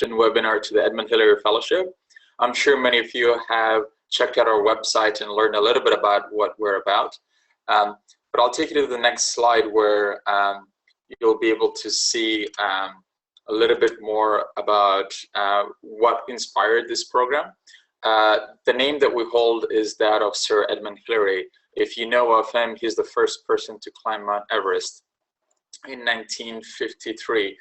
webinar to the Edmund Hillary Fellowship. I'm sure many of you have checked out our website and learned a little bit about what we're about. But I'll take you to the next slide where you'll be able to see a little bit more about what inspired this program. The name that we hold is that of Sir Edmund Hillary. If you know of him, he's the first person to climb Mount Everest in 1953.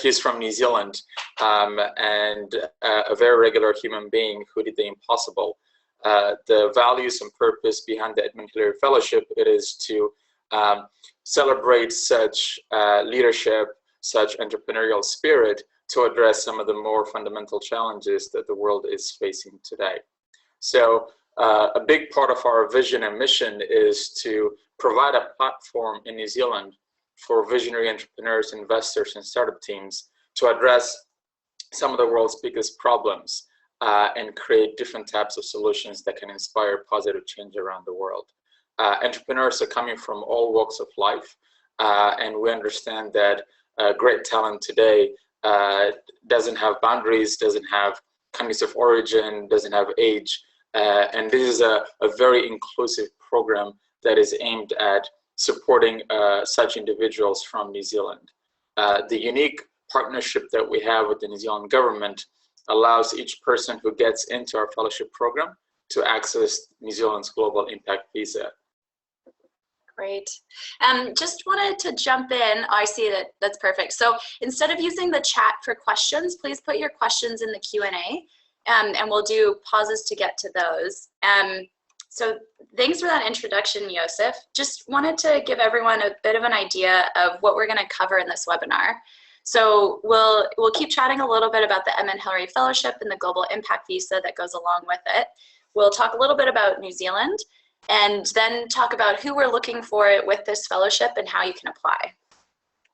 He's from New Zealand and a very regular human being who did the impossible. The values and purpose behind the Edmund Hillary Fellowship, it is to celebrate such leadership, such entrepreneurial spirit to address some of the more fundamental challenges that the world is facing today. So a big part of our vision and mission is to provide a platform in New Zealand for visionary entrepreneurs, investors, and startup teams to address some of the world's biggest problems and create different types of solutions that can inspire positive change around the world. Entrepreneurs are coming from all walks of life, and we understand that great talent today doesn't have boundaries, doesn't have countries of origin, doesn't have age, and this is a very inclusive program that is aimed at supporting such individuals from New Zealand. The unique partnership that we have with the New Zealand government allows each person who gets into our fellowship program to access New Zealand's Global Impact Visa. Great. Just wanted to jump in. I see that that's perfect. So instead of using the chat for questions, please put your questions in the Q&A and we'll do pauses to get to those. So thanks for that introduction, Joseph. Just wanted to give everyone a bit of an idea of what we're going to cover in this webinar. So we'll keep chatting a little bit about the Edmund Hillary Fellowship and the Global Impact Visa that goes along with it. We'll talk a little bit about New Zealand and then talk about who we're looking for with this fellowship and how you can apply.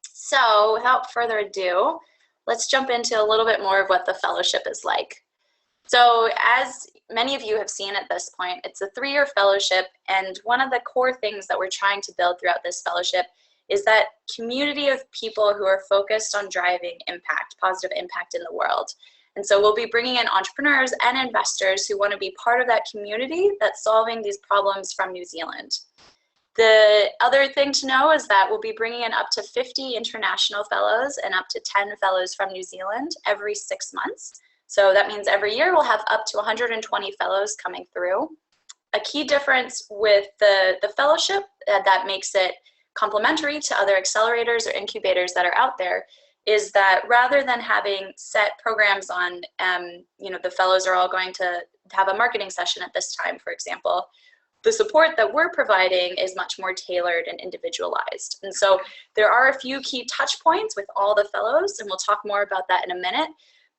So without further ado, let's jump into a little bit more of what the fellowship is like. So as many of you have seen at this point, it's a 3-year fellowship, and one of the core things that we're trying to build throughout this fellowship is that community of people who are focused on driving impact, positive impact in the world. And so we'll be bringing in entrepreneurs and investors who want to be part of that community that's solving these problems from New Zealand. The other thing to know is that we'll be bringing in up to 50 international fellows and up to 10 fellows from New Zealand every 6 months. So that means every year we'll have up to 120 fellows coming through. A key difference with the fellowship that makes it complementary to other accelerators or incubators that are out there is that rather than having set programs on, the fellows are all going to have a marketing session at this time, for example, the support that we're providing is much more tailored and individualized. And so there are a few key touch points with all the fellows, and we'll talk more about that in a minute.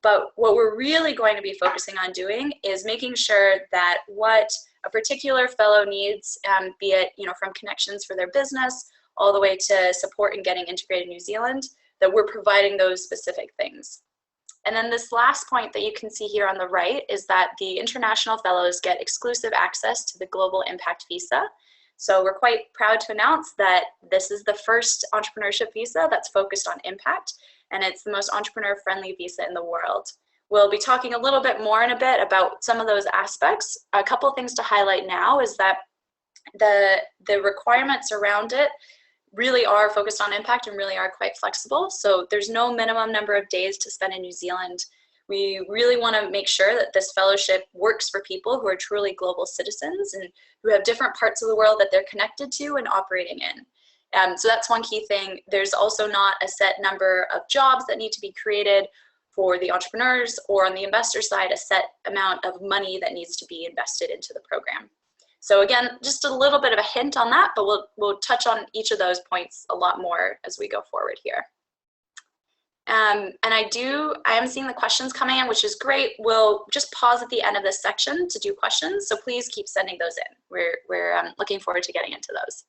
But what we're really going to be focusing on doing is making sure that what a particular fellow needs, be it from connections for their business all the way to support in getting integrated in New Zealand, that we're providing those specific things. And then this last point that you can see here on the right is that the international fellows get exclusive access to the Global Impact Visa. So we're quite proud to announce that this is the first entrepreneurship visa that's focused on impact, and it's the most entrepreneur-friendly visa in the world. We'll be talking a little bit more in a bit about some of those aspects. A couple things to highlight now is that the requirements around it really are focused on impact and really are quite flexible. So there's no minimum number of days to spend in New Zealand. We really want to make sure that this fellowship works for people who are truly global citizens and who have different parts of the world that they're connected to and operating in. So that's one key thing. There's also not a set number of jobs that need to be created for the entrepreneurs, or on the investor side, a set amount of money that needs to be invested into the program. So again, just a little bit of a hint on that, but we'll touch on each of those points a lot more as we go forward here. And I am seeing the questions coming in, which is great. We'll just pause at the end of this section to do questions, so please keep sending those in. We're looking forward to getting into those.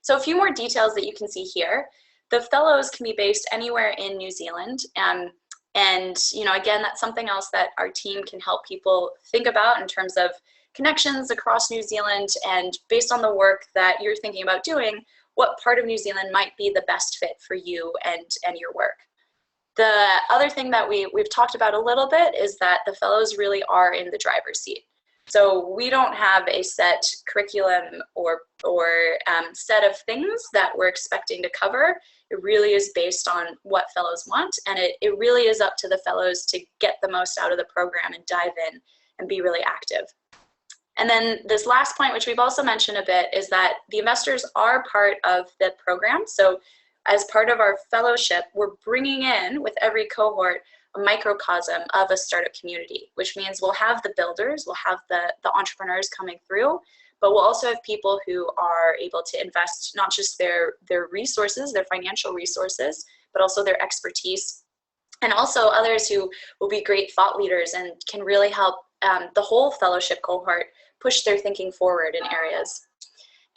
So a few more details that you can see here. The fellows can be based anywhere in New Zealand. And again, that's something else that our team can help people think about in terms of connections across New Zealand, and based on the work that you're thinking about doing, what part of New Zealand might be the best fit for you and your work. The other thing that we've talked about a little bit is that the fellows really are in the driver's seat. So we don't have a set curriculum or set of things that we're expecting to cover. It really is based on what fellows want, and it really is up to the fellows to get the most out of the program and dive in and be really active. And then this last point, which we've also mentioned a bit, is that the investors are part of the program. So as part of our fellowship, we're bringing in, with every cohort, a microcosm of a startup community, which means we'll have the builders, we'll have the entrepreneurs coming through, but we'll also have people who are able to invest not just their resources, their financial resources, but also their expertise, and also others who will be great thought leaders and can really help the whole fellowship cohort push their thinking forward in areas.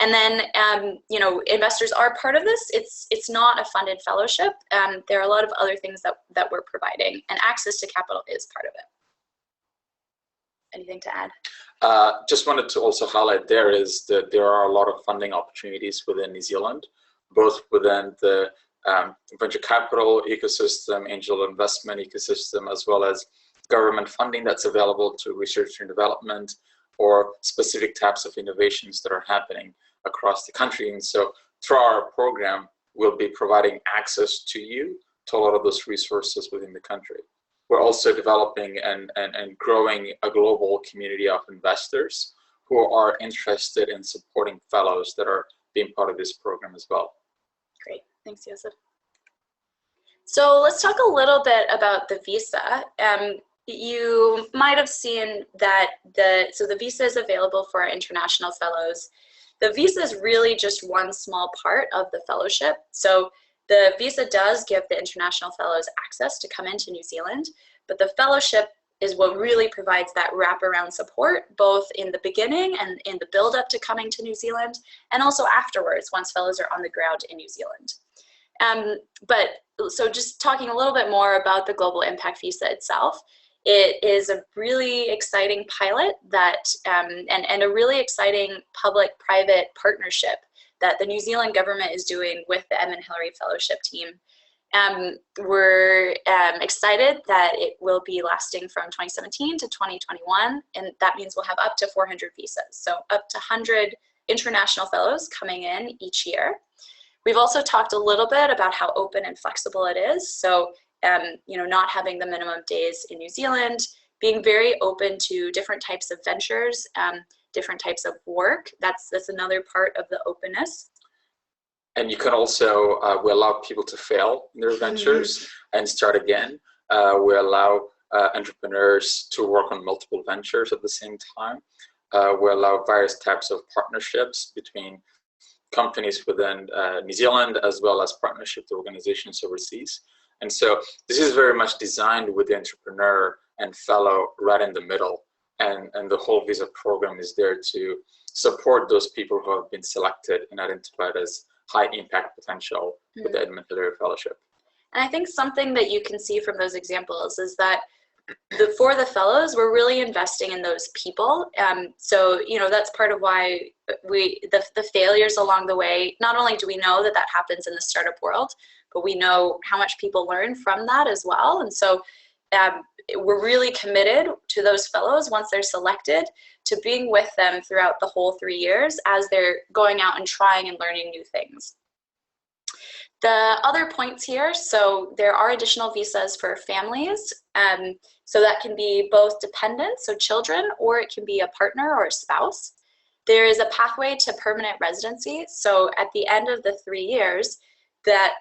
And then, you know, investors are part of this. It's not a funded fellowship. There are a lot of other things that we're providing, and access to capital is part of it. Anything to add? Just wanted to also highlight there is that there are a lot of funding opportunities within New Zealand, both within the venture capital ecosystem, angel investment ecosystem, as well as government funding that's available to research and development, or specific types of innovations that are happening across the country. And so through our program, we'll be providing access to you to a lot of those resources within the country. We're also developing and growing a global community of investors who are interested in supporting fellows that are being part of this program as well. Great, thanks, Yosef. So let's talk a little bit about the visa. You might have seen that the visa is available for our international fellows. The visa is really just one small part of the fellowship. So the visa does give the international fellows access to come into New Zealand, but the fellowship is what really provides that wraparound support, both in the beginning and in the build up to coming to New Zealand, and also afterwards, once fellows are on the ground in New Zealand. So just talking a little bit more about the Global Impact Visa itself, it is a really exciting pilot that, and a really exciting public-private partnership that the New Zealand government is doing with the Edmund Hillary Fellowship team. We're excited that it will be lasting from 2017 to 2021, and that means we'll have up to 400 visas, so up to 100 international fellows coming in each year. We've also talked a little bit about how open and flexible it is. So, you know, not having the minimum days in New Zealand, being very open to different types of ventures, different types of work. That's another part of the openness. And you can also, we allow people to fail in their ventures and start again. We allow entrepreneurs to work on multiple ventures at the same time. We allow various types of partnerships between companies within New Zealand, as well as partnership to organizations overseas. And so this is very much designed with the entrepreneur and fellow right in the middle. And the whole visa program is there to support those people who have been selected and identified as high impact potential with the Edmund Hillary Fellowship. And I think something that you can see from those examples is that for the fellows, we're really investing in those people. So, you know, that's part of why the failures along the way, not only do we know that that happens in the startup world, but we know how much people learn from that as well. And so we're really committed to those fellows once they're selected to being with them throughout the whole 3 years as they're going out and trying and learning new things. The other points here, so there are additional visas for families. So that can be both dependents, so children, or it can be a partner or a spouse. There is a pathway to permanent residency. So at the end of the 3 years, that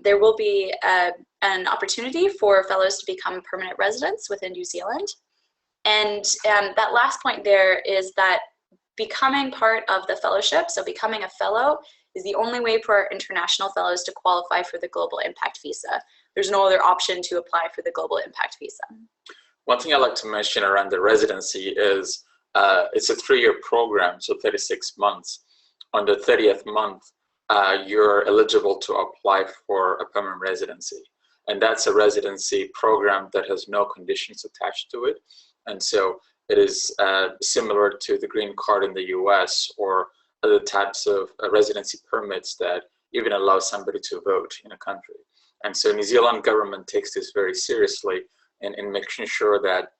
there will be an opportunity for fellows to become permanent residents within New Zealand. And that last point there is that becoming part of the fellowship, so becoming a fellow, is the only way for our international fellows to qualify for the Global Impact Visa. There's no other option to apply for the Global Impact Visa. One thing I'd like to mention around the residency is it's a 3-year program, so 36 months. On the 30th month, you're eligible to apply for a permanent residency. And that's a residency program that has no conditions attached to it. And so it is similar to the green card in the US or other types of residency permits that even allow somebody to vote in a country. And so New Zealand government takes this very seriously in making sure that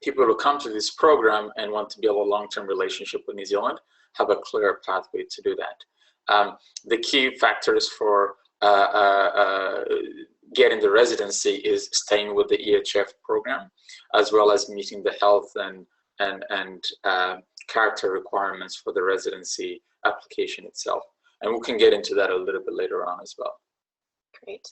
people who come to this program and want to build a long-term relationship with New Zealand have a clear pathway to do that. The key factors for getting the residency is staying with the EHF program, as well as meeting the health and character requirements for the residency application itself. And we can get into that a little bit later on as well. Great.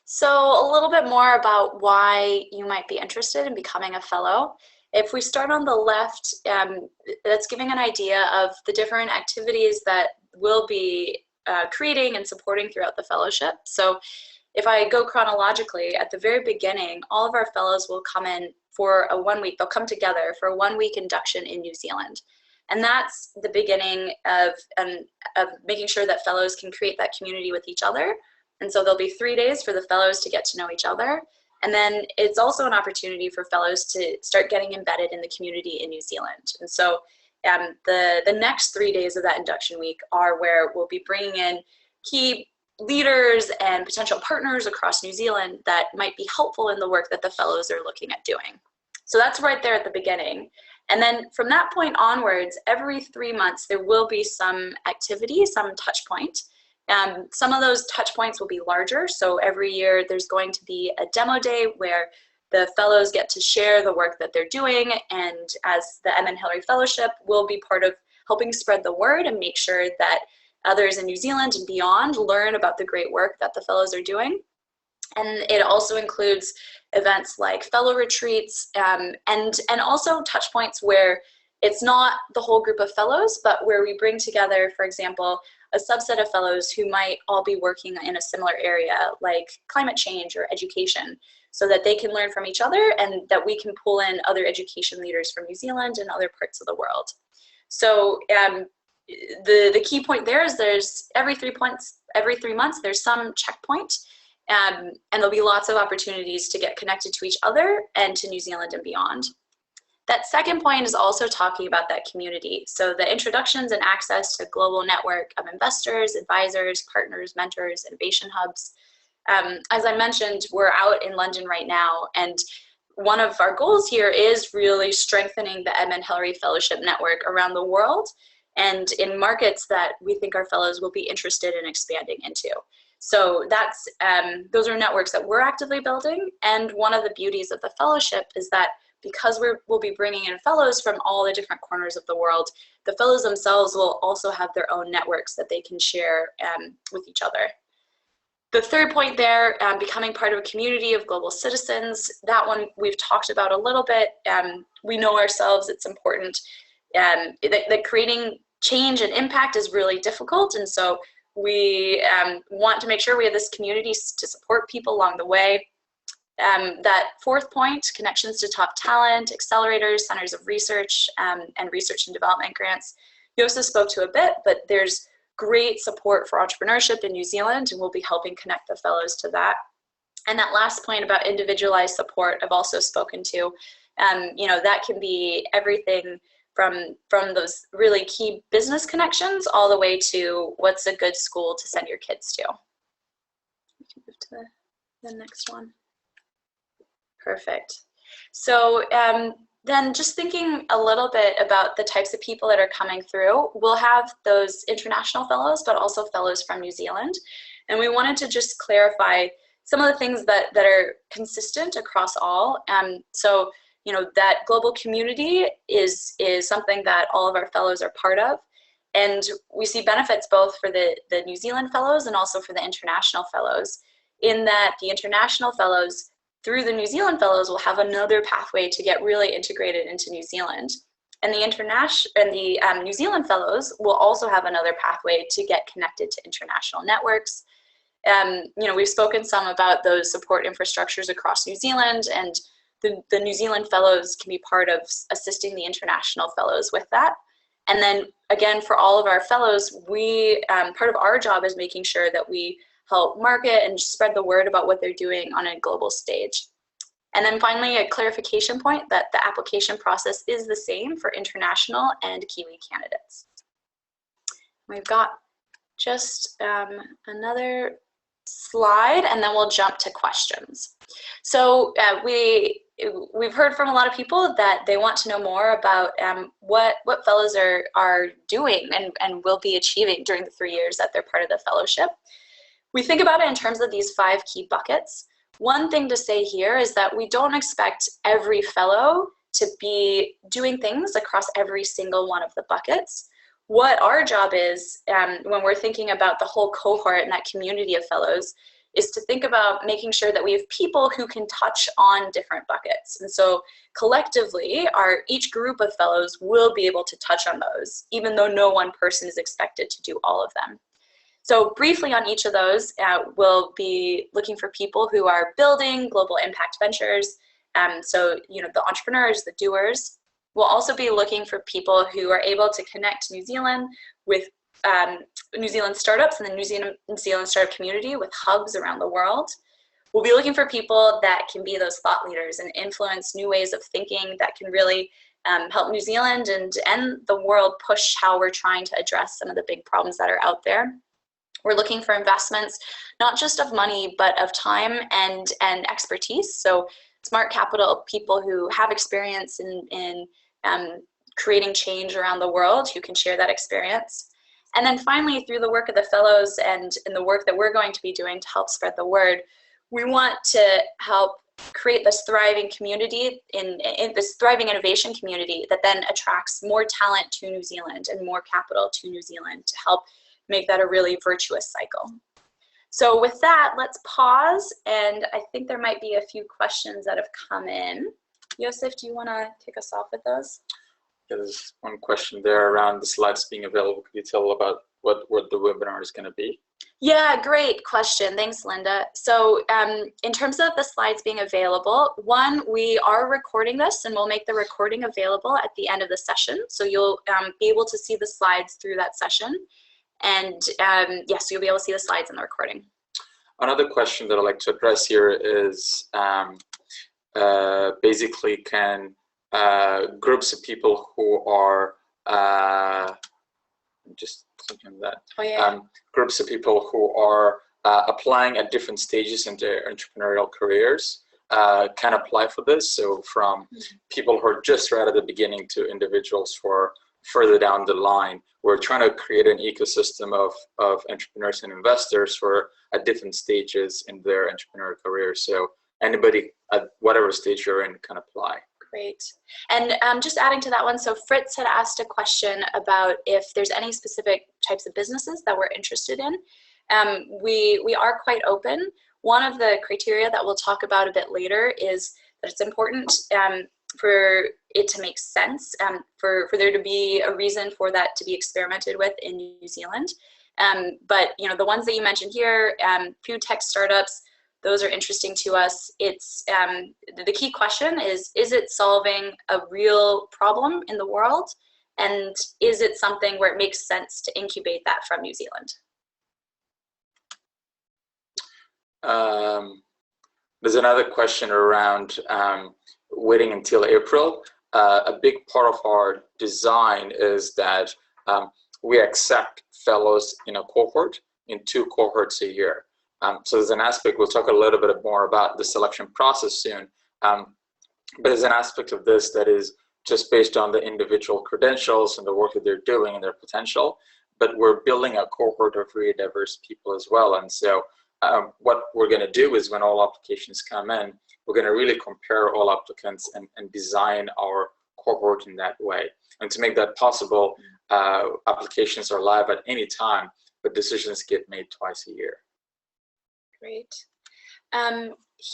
So a little bit more about why you might be interested in becoming a fellow. If we start on the left, that's giving an idea of the different activities that we'll be creating and supporting throughout the fellowship. So if I go chronologically, at the very beginning, all of our fellows will come in for a 1 week, they'll come together for a 1 week induction in New Zealand. And that's the beginning of making sure that fellows can create that community with each other. And so there'll be 3 days for the fellows to get to know each other. And then it's also an opportunity for fellows to start getting embedded in the community in New Zealand. And so the next 3 days of that induction week are where we'll be bringing in key leaders and potential partners across New Zealand that might be helpful in the work that the fellows are looking at doing. So that's right there at the beginning. And then from that point onwards, every 3 months, there will be some activity, some touch point. Some of those touch points will be larger. So every year there's going to be a demo day where the fellows get to share the work that they're doing. And as the Edmund Hillary Fellowship, will be part of helping spread the word and make sure that others in New Zealand and beyond learn about the great work that the fellows are doing. And it also includes events like fellow retreats and also touch points where it's not the whole group of fellows, but where we bring together, for example, a subset of fellows who might all be working in a similar area like climate change or education, so that they can learn from each other and that we can pull in other education leaders from New Zealand and other parts of the world. So the key point there is there's every 3 months, there's some checkpoint. And there'll be lots of opportunities to get connected to each other and to New Zealand and beyond. That second point is also talking about that community. So the introductions and access to a global network of investors, advisors, partners, mentors, innovation hubs. As I mentioned, we're out in London right now, and one of our goals here is really strengthening the Edmund Hillary Fellowship Network around the world and in markets that we think our fellows will be interested in expanding into. So that's those are networks that we're actively building. And one of the beauties of the fellowship is that because we'll be bringing in fellows from all the different corners of the world, the fellows themselves will also have their own networks that they can share with each other. The third point there, becoming part of a community of global citizens, that one we've talked about a little bit. We know ourselves, it's important that creating change and impact is really difficult. And so we want to make sure we have this community to support people along the way. That fourth point, connections to top talent, accelerators, centers of research, and research and development grants. Yosa spoke to a bit, but there's great support for entrepreneurship in New Zealand, and we'll be helping connect the fellows to that. And that last point about individualized support I've also spoken to. That can be everything from those really key business connections all the way to what's a good school to send your kids to. We can move to the next one. Perfect. So then just thinking a little bit about the types of people that are coming through, we'll have those international fellows, but also fellows from New Zealand. And we wanted to just clarify some of the things that are consistent across all. So, that global community is something that all of our fellows are part of. And we see benefits both for the New Zealand fellows and also for the international fellows, in that the international fellows through the New Zealand fellows will have another pathway to get really integrated into New Zealand. And the New Zealand fellows will also have another pathway to get connected to international networks. We've spoken some about those support infrastructures across New Zealand, and the New Zealand fellows can be part of assisting the international fellows with that. And then again, for all of our fellows, part of our job is making sure that we help market and spread the word about what they're doing on a global stage. And then finally, a clarification point that the application process is the same for international and Kiwi candidates. We've got just another slide, and then we'll jump to questions. So we've heard from a lot of people that they want to know more about what fellows are doing and will be achieving during the 3 years that they're part of the fellowship. We think about it in terms of these 5 key buckets. One thing to say here is that we don't expect every fellow to be doing things across every single one of the buckets. What our job is, when we're thinking about the whole cohort and that community of fellows, is to think about making sure that we have people who can touch on different buckets. And so collectively, each group of fellows will be able to touch on those, even though no one person is expected to do all of them. So briefly on each of those, we'll be looking for people who are building global impact ventures. So, the entrepreneurs, the doers. We'll also be looking for people who are able to connect New Zealand with New Zealand startups and the New Zealand startup community with hubs around the world. We'll be looking for people that can be those thought leaders and influence new ways of thinking that can really help New Zealand and the world push how we're trying to address some of the big problems that are out there. We're looking for investments, not just of money, but of time and expertise. So smart capital, people who have experience in creating change around the world, who can share that experience. And then finally, through the work of the fellows and in the work that we're going to be doing to help spread the word, we want to help create this thriving community, in this thriving innovation community that then attracts more talent to New Zealand and more capital to New Zealand to help make that a really virtuous cycle. So with that, let's pause, and I think there might be a few questions that have come in. Joseph, do you want to kick us off with those? Yeah, there's one question there around the slides being available. Could you tell about what the webinar is going to be? Yeah, great question. Thanks, Linda. So in terms of the slides being available, one, we are recording this, and we'll make the recording available at the end of the session. So you'll be able to see the slides through that session. And yes, you'll be able to see the slides in the recording. Another question that I'd like to address here is basically can groups of people who are just thinking that groups of people who are applying at different stages in their entrepreneurial careers can apply for this. So from people who are just right at the beginning to individuals who are further down the line. We're trying to create an ecosystem of entrepreneurs and investors who are at different stages in their entrepreneurial career. So anybody at whatever stage you're in can apply. Great. And just adding to that one, so Fritz had asked a question about if there's any specific types of businesses that we're interested in. We are quite open. One of the criteria that we'll talk about a bit later is that it's important for it to make sense, for there to be a reason for that to be experimented with in New Zealand. But the ones that you mentioned here, food tech startups, those are interesting to us. It's the key question is it solving a real problem in the world? And is it something where it makes sense to incubate that from New Zealand? There's another question around waiting until April. A big part of our design is that we accept fellows in a cohort, in 2 cohorts a year. So there's an aspect, we'll talk a little bit more about the selection process soon, but there's an aspect of this that is just based on the individual credentials and the work that they're doing and their potential, but we're building a cohort of really diverse people as well. And so what we're going to do is when all applications come in, we're going to really compare all applicants and design our cohort in that way. And to make that possible, applications are live at any time, but decisions get made twice a year. Great.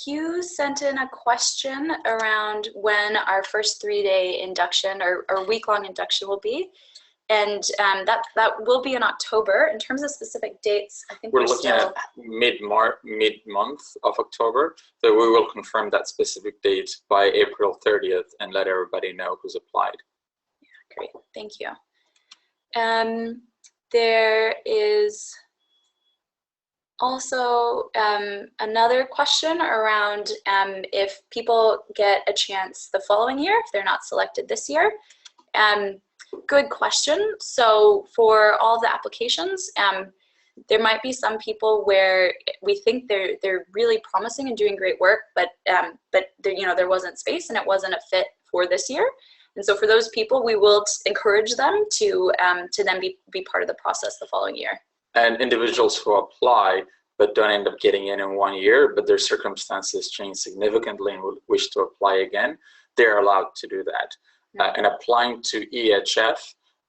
Hugh sent in a question around when our first 3-day induction or week-long induction will be. And that will be in October. In terms of specific dates, I think we're looking at mid-month of October. So we will confirm that specific date by April 30th and let everybody know who's applied. Yeah, great. Thank you. There is also another question around if people get a chance the following year, if they're not selected this year. Good question. So for all the applications, There might be some people where we think they're really promising and doing great work, but there wasn't space and it wasn't a fit for this year. And so for those people, we will encourage them to then be part of the process the following year. And individuals who apply but don't end up getting in 1 year, but their circumstances change significantly and wish to apply again, they're allowed to do that. And applying to EHF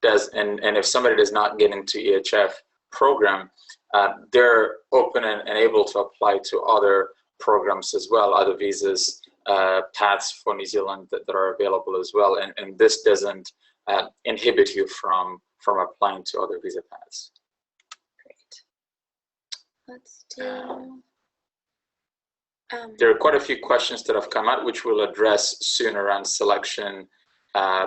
and if somebody does not get into EHF program, they're open and able to apply to other programs as well, other visas, paths for New Zealand that are available as well. And this doesn't inhibit you from applying to other visa paths. Let's do. There are quite a few questions that have come out, which we'll address soon around selection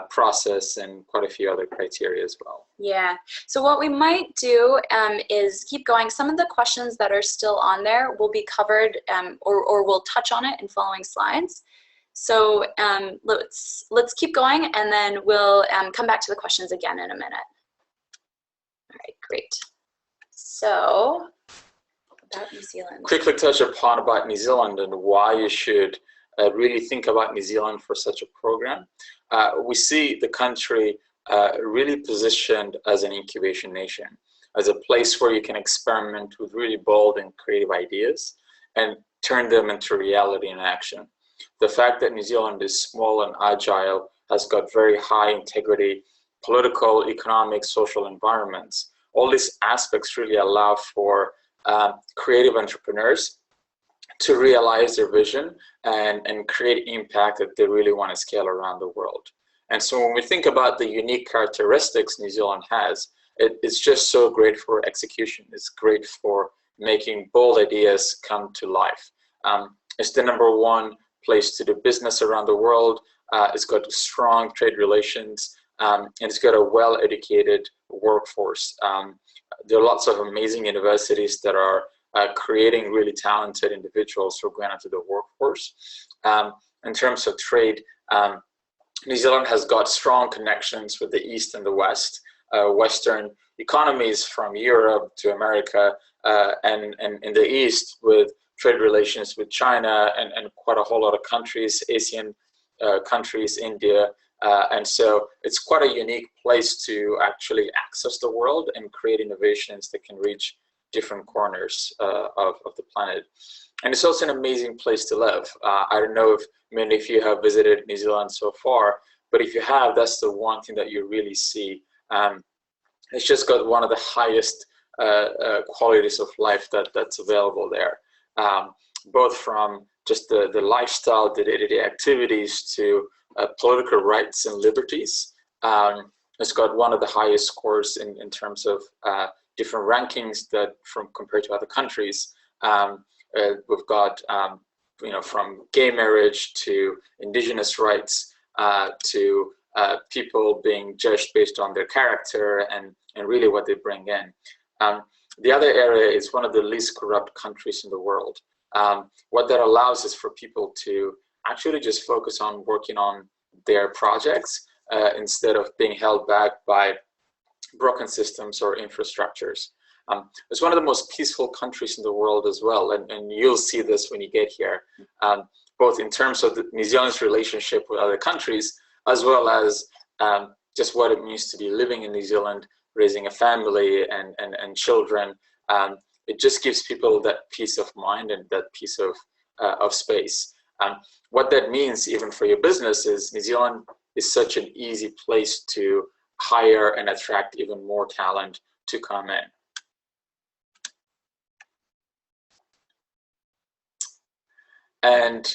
process and quite a few other criteria as well. Yeah. So what we might do is keep going. Some of the questions that are still on there will be covered, or we'll touch on it in following slides. So let's keep going, and then we'll come back to the questions again in a minute. All right. Great. So. About New Zealand. Quickly touch upon about New Zealand and why you should really think about New Zealand for such a program. We see the country really positioned as an incubation nation, as a place where you can experiment with really bold and creative ideas and turn them into reality in action. The fact that New Zealand is small and agile, has got very high integrity, political, economic, social environments, all these aspects really allow for creative entrepreneurs to realize their vision and create impact that they really want to scale around the world. And so when we think about the unique characteristics New Zealand has, it's just so great for execution. It's great for making bold ideas come to life. It's the #1 place to do business around the world. It's got strong trade relations, and it's got a well-educated workforce. There are lots of amazing universities that are creating really talented individuals who are going into the workforce. In terms of trade, New Zealand has got strong connections with the East and the West, Western economies from Europe to America, and in the East with trade relations with China and quite a whole lot of countries, Asian countries, India. And so it's quite a unique place to actually access the world and create innovations that can reach different corners of the planet. And it's also an amazing place to live. I don't know if many of you have visited New Zealand so far, but if you have, that's the one thing that you really see. It's just got one of the highest qualities of life that's available there, both from just the lifestyle, the day-to-day activities to political rights and liberties. It's got one of the highest scores in terms of different rankings that compared to other countries. We've got from gay marriage to indigenous rights to people being judged based on their character and really what they bring in. The other area is one of the least corrupt countries in the world. What that allows is for people to actually just focus on working on their projects instead of being held back by broken systems or infrastructures. It's one of the most peaceful countries in the world as well, and you'll see this when you get here, both in terms of New Zealand's relationship with other countries, as well as just what it means to be living in New Zealand, raising a family and children. It just gives people that peace of mind and that piece of space. What that means even for your business is New Zealand is such an easy place to hire and attract even more talent to come in. And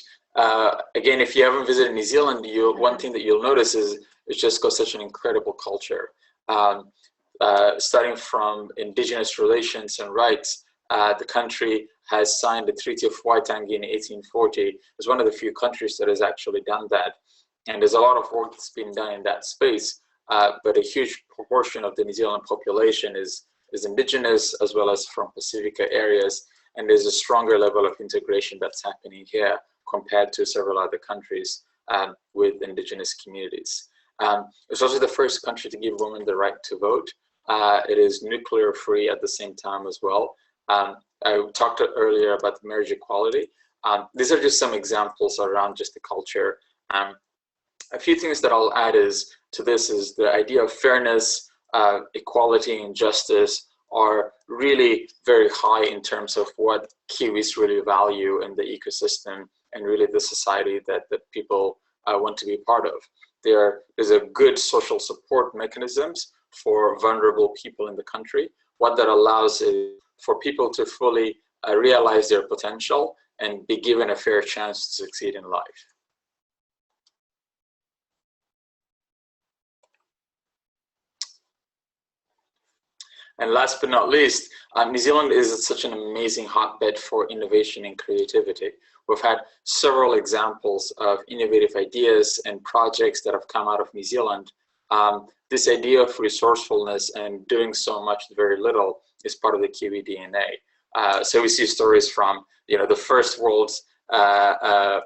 again, if you haven't visited New Zealand, one thing that you'll notice is it's just got such an incredible culture. Starting from indigenous relations and rights, the country has signed the Treaty of Waitangi in 1840. It's one of the few countries that has actually done that. And there's a lot of work that's been done in that space, but a huge proportion of the New Zealand population is indigenous as well as from Pacifica areas. And there's a stronger level of integration that's happening here compared to several other countries with indigenous communities. It's also the first country to give women the right to vote. It is nuclear free at the same time as well. I talked earlier about the marriage equality. These are just some examples around just the culture. A few things that I'll add to this is the idea of fairness, equality, and justice are really very high in terms of what Kiwis really value in the ecosystem and really the society that people want to be part of. There is a good social support mechanisms for vulnerable people in the country. What that allows is for people to fully realize their potential and be given a fair chance to succeed in life. And last but not least, New Zealand is such an amazing hotbed for innovation and creativity. We've had several examples of innovative ideas and projects that have come out of New Zealand. This idea of resourcefulness and doing so much with very little is part of the Kiwi DNA. So we see stories from, the first world's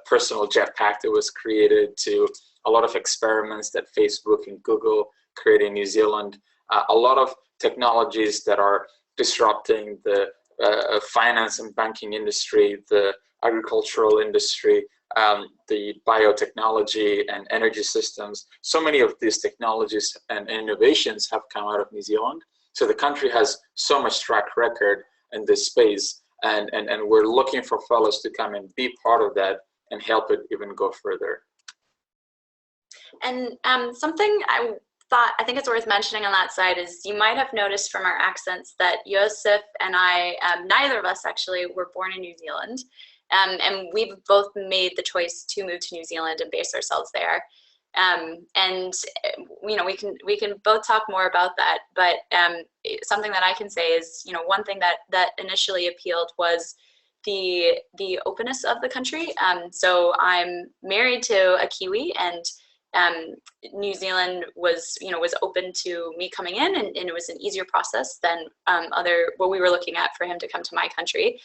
personal jetpack that was created, to a lot of experiments that Facebook and Google created in New Zealand. A lot of technologies that are disrupting the finance and banking industry, the agricultural industry, the biotechnology and energy systems. So many of these technologies and innovations have come out of New Zealand. So the country has so much track record in this space, and we're looking for fellows to come and be part of that and help it even go further. And something I think it's worth mentioning on that side is you might have noticed from our accents that Yosef and I, neither of us actually, were born in New Zealand. And we've both made the choice to move to New Zealand and base ourselves there. And we can both talk more about that, but something that I can say is, one thing that initially appealed was the openness of the country. So I'm married to a Kiwi, and New Zealand was open to me coming in, and it was an easier process than what we were looking at for him to come to my country.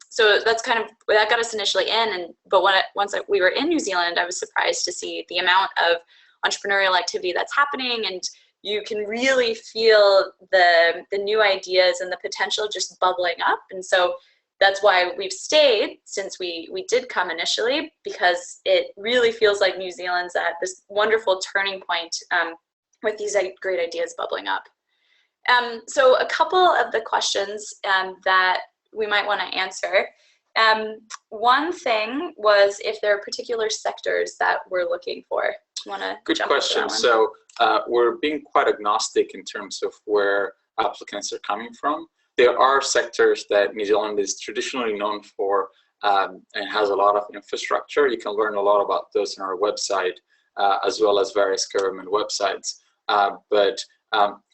So that's that got us initially in, but once we were in New Zealand, I was surprised to see the amount of entrepreneurial activity that's happening, and you can really feel the new ideas and the potential just bubbling up. And so that's why we've stayed since we did come initially, because it really feels like New Zealand's at this wonderful turning point with these great ideas bubbling up. So a couple of the questions that we might want to answer. One thing was if there are particular sectors that we're looking for. Good question. So we're being quite agnostic in terms of where applicants are coming from. There are sectors that New Zealand is traditionally known for and has a lot of infrastructure. You can learn a lot about those on our website, as well as various government websites. But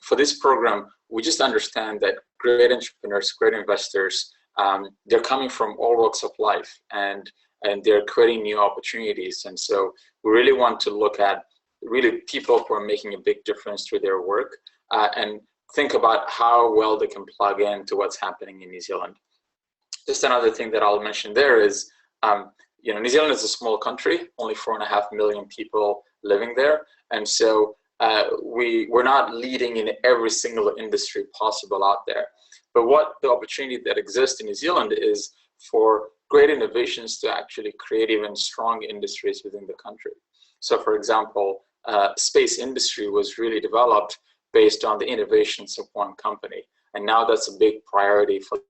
for this program, we just understand that great entrepreneurs, great investors, they're coming from all walks of life, and they're creating new opportunities. And so we really want to look at really people who are making a big difference through their work, and think about how well they can plug into what's happening in New Zealand. Just another thing that I'll mention there is, New Zealand is a small country, only 4.5 million people living there. And so we're not leading in every single industry possible out there. But what the opportunity that exists in New Zealand is for great innovations to actually create even strong industries within the country. So for example, space industry was really developed based on the innovations of one company. And now that's a big priority for the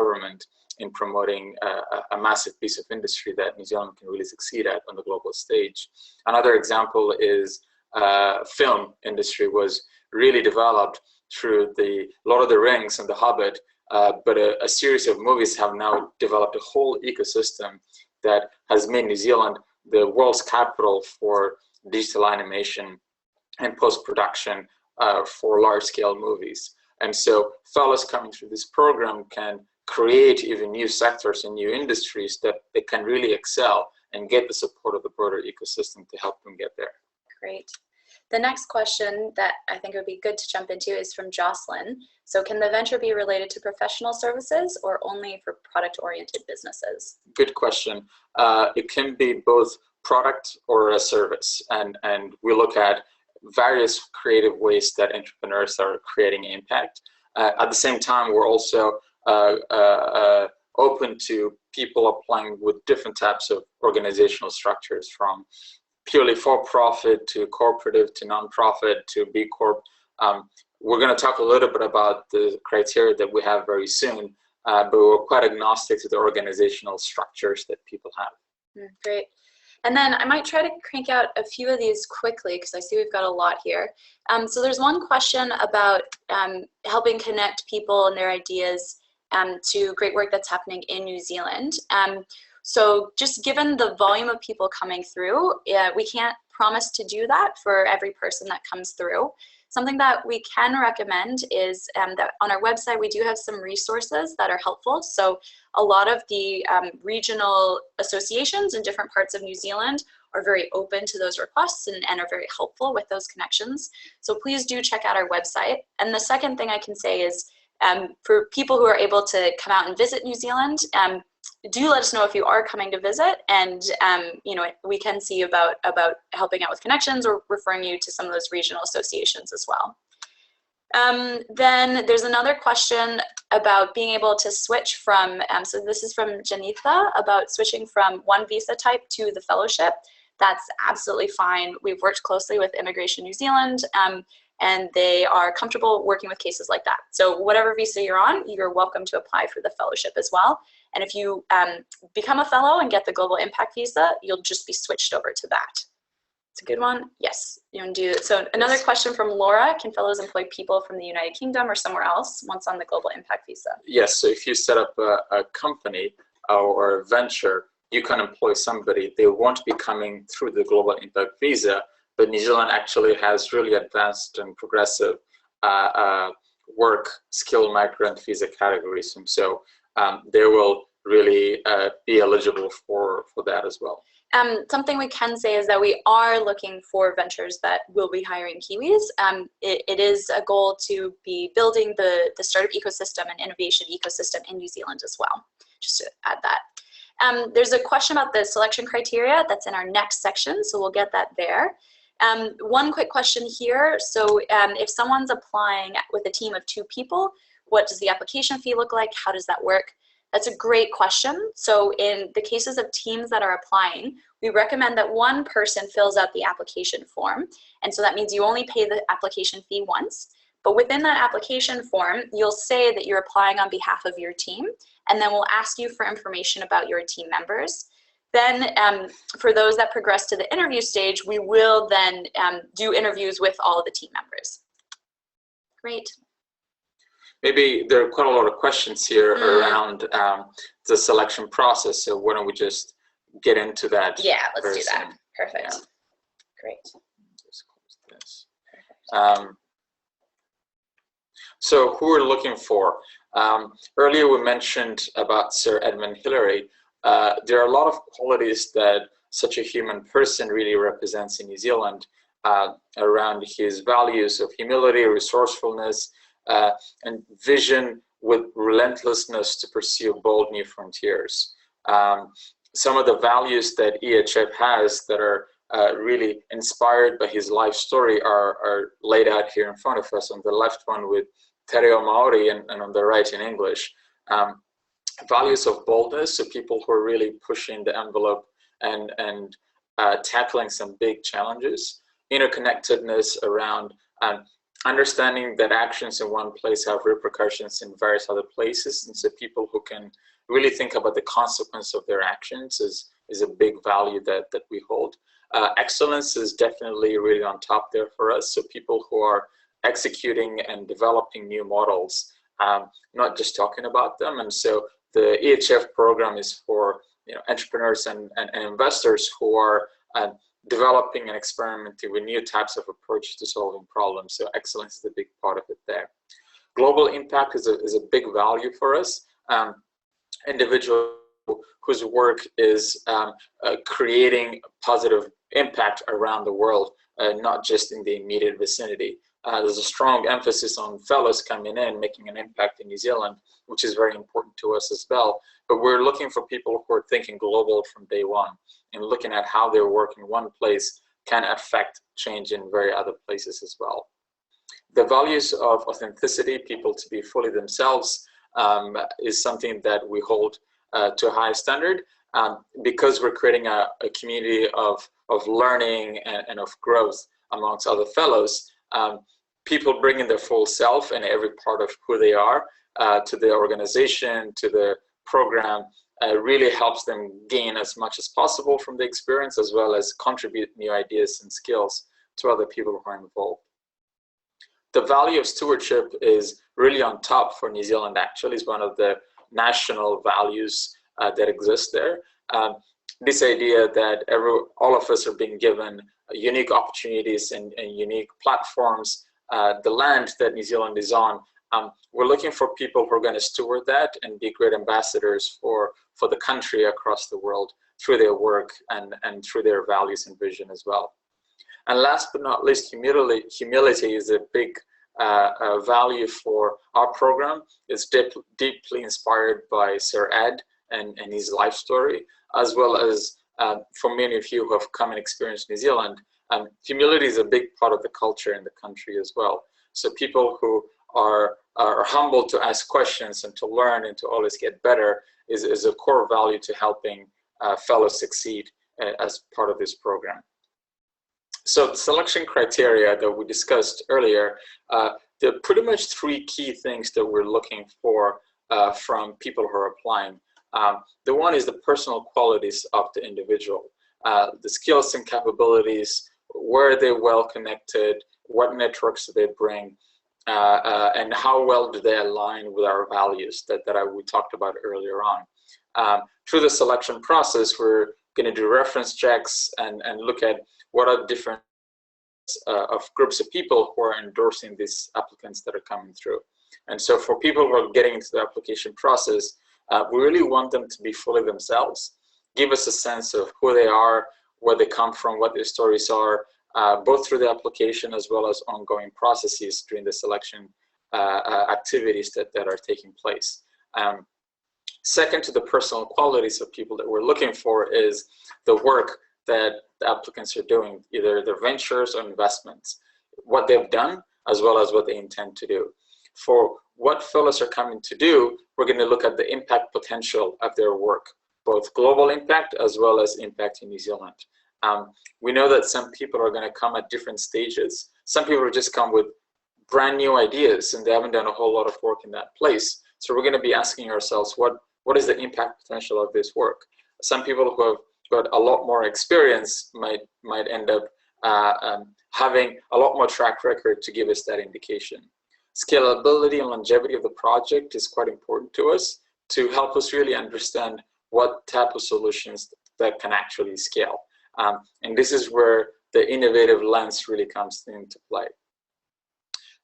government in promoting a massive piece of industry that New Zealand can really succeed at on the global stage. Another example is film industry was really developed through the Lord of the Rings and The Hobbit, but a series of movies have now developed a whole ecosystem that has made New Zealand the world's capital for digital animation and post-production for large-scale movies. And so fellows coming through this program can create even new sectors and new industries that they can really excel and get the support of the broader ecosystem to help them get there. Great. The next question that I think would be good to jump into is from Jocelyn. So can the venture be related to professional services or only for product-oriented businesses? Good question. It can be both product or a service. And we look at various creative ways that entrepreneurs are creating impact. At the same time, we're also open to people applying with different types of organizational structures, from purely for-profit to cooperative to nonprofit to B Corp. We're going to talk a little bit about the criteria that we have very soon, but we're quite agnostic to the organizational structures that people have. Great. And then I might try to crank out a few of these quickly because I see we've got a lot here. So there's one question about helping connect people and their ideas to great work that's happening in New Zealand. So just given the volume of people coming through, we can't promise to do that for every person that comes through. Something that we can recommend is that on our website, we do have some resources that are helpful. So a lot of the regional associations in different parts of New Zealand are very open to those requests and are very helpful with those connections. So please do check out our website. And the second thing I can say is for people who are able to come out and visit New Zealand, do let us know if you are coming to visit, and you know, we can see about helping out with connections or referring you to some of those regional associations as well. Then there's another question about being able to switch from, so this is from Janitha, about switching from one visa type to the fellowship. That's absolutely fine. We've worked closely with Immigration New Zealand, and they are comfortable working with cases like that. So whatever visa you're on, you're welcome to apply for the fellowship as well. And if you become a fellow and get the Global Impact Visa, you'll just be switched over to that. It's a good one. Yes, you can do it. So another question from Laura: can fellows employ people from the United Kingdom or somewhere else once on the Global Impact Visa? Yes, so if you set up a company or a venture, you can employ somebody. They won't be coming through the Global Impact Visa, but New Zealand actually has really advanced and progressive work skill migrant visa categories. And so they will really be eligible for that as well. Something we can say is that we are looking for ventures that will be hiring Kiwis. It is a goal to be building the startup ecosystem and innovation ecosystem in New Zealand as well, just to add that. There's a question about the selection criteria that's in our next section, so we'll get that there. One quick question here. So if someone's applying with a team of 2 people, what does the application fee look like? How does that work? That's a great question. So in the cases of teams that are applying, we recommend that one person fills out the application form. And so that means you only pay the application fee once. But within that application form, you'll say that you're applying on behalf of your team, and then we'll ask you for information about your team members. Then for those that progress to the interview stage, we will then do interviews with all of the team members. Great. Maybe there are quite a lot of questions here around the selection process. So why don't we just get into that? Yeah, let's do that. Perfect. Yeah. Great. Just close this. Perfect. So who we're looking for. Earlier we mentioned about Sir Edmund Hillary. There are a lot of qualities that such a human person really represents in New Zealand around his values of humility, resourcefulness, and vision with relentlessness to pursue bold new frontiers. Some of the values that EHF has that are really inspired by his life story are laid out here in front of us. On the left one with Te Reo Maori, and on the right in English. Values of boldness, so people who are really pushing the envelope and tackling some big challenges. Interconnectedness around understanding that actions in one place have repercussions in various other places, and so people who can really think about the consequence of their actions is a big value that we hold. Excellence is definitely really on top there for us, so people who are executing and developing new models, not just talking about them. And so the EHF program is for entrepreneurs and investors who are developing and experimenting with new types of approaches to solving problems. So excellence is a big part of it there. Global impact is a big value for us. Individual whose work is creating positive impact around the world, not just in the immediate vicinity. There's a strong emphasis on fellows coming in, making an impact in New Zealand, which is very important to us as well. But we're looking for people who are thinking global from day one and looking at how their work in one place can affect change in very other places as well. The values of authenticity, people to be fully themselves, is something that we hold to a high standard, because we're creating a community of learning and of growth amongst other fellows. People bringing their full self and every part of who they are to the organization, to the program, really helps them gain as much as possible from the experience, as well as contribute new ideas and skills to other people who are involved. The value of stewardship is really on top for New Zealand. Actually, is one of the national values that exist there. This idea that all of us are being given unique opportunities and unique platforms. The land that New Zealand is on, we're looking for people who are going to steward that and be great ambassadors for the country across the world through their work and through their values and vision as well. And last but not least, humility is a big value for our program. It's deeply inspired by Sir Ed and his life story, as well as for many of you who have come and experienced New Zealand. Humility is a big part of the culture in the country as well. So people who are humble to ask questions and to learn and to always get better is a core value to helping fellows succeed as part of this program. So the selection criteria that we discussed earlier, there are pretty much three key things that we're looking for from people who are applying. The one is the personal qualities of the individual, the skills and capabilities, where they're well connected, what networks do they bring, and how well do they align with our values that we talked about earlier on. Through the selection process, we're going to do reference checks and look at what are different of groups of people who are endorsing these applicants that are coming through. And so for people who are getting into the application process, we really want them to be fully themselves, give us a sense of who they are, where they come from, what their stories are, both through the application as well as ongoing processes during the selection activities that are taking place. Second to the personal qualities of people that we're looking for is the work that the applicants are doing, either their ventures or investments, what they've done as well as what they intend to do. For what fellows are coming to do, we're going to look at the impact potential of their work, both global impact as well as impact in New Zealand. We know that some people are going to come at different stages. Some people just come with brand new ideas and they haven't done a whole lot of work in that place. So we're going to be asking ourselves, what is the impact potential of this work? Some people who have got a lot more experience might end up having a lot more track record to give us that indication. Scalability and longevity of the project is quite important to us to help us really understand what type of solutions that can actually scale. And this is where the innovative lens really comes into play.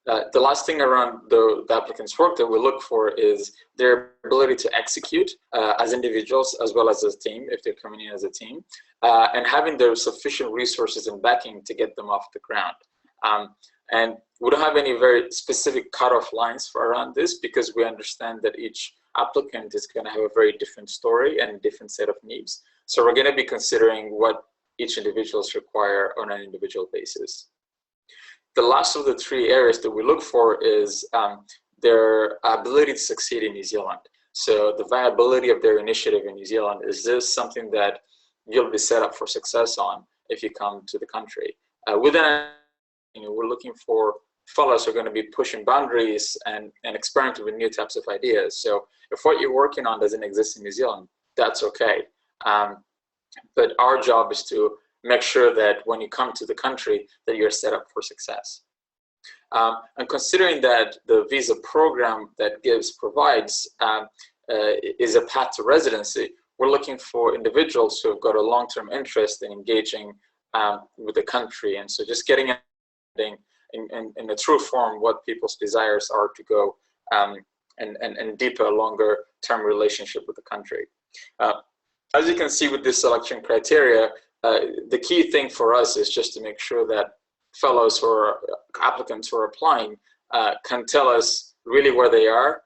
The last thing around the applicant's work that we look for is their ability to execute as individuals as well as a team, if they're coming in as a team, and having the sufficient resources and backing to get them off the ground. And we don't have any very specific cutoff lines for around this because we understand that each applicant is going to have a very different story and a different set of needs. So we're going to be considering what each individuals require on an individual basis. The last of the three areas that we look for is their ability to succeed in New Zealand. So the viability of their initiative in New Zealand, is this something that you'll be set up for success on if you come to the country? Within, we're looking for fellows who are going to be pushing boundaries and experimenting with new types of ideas. So if what you're working on doesn't exist in New Zealand, that's okay. But our job is to make sure that when you come to the country that you're set up for success. And considering that the visa program that GIVES provides is a path to residency, we're looking for individuals who have got a long-term interest in engaging with the country. And so just getting in a true form what people's desires are to go and deeper, longer-term relationship with the country. As you can see with this selection criteria, the key thing for us is just to make sure that fellows or applicants who are applying can tell us really where they are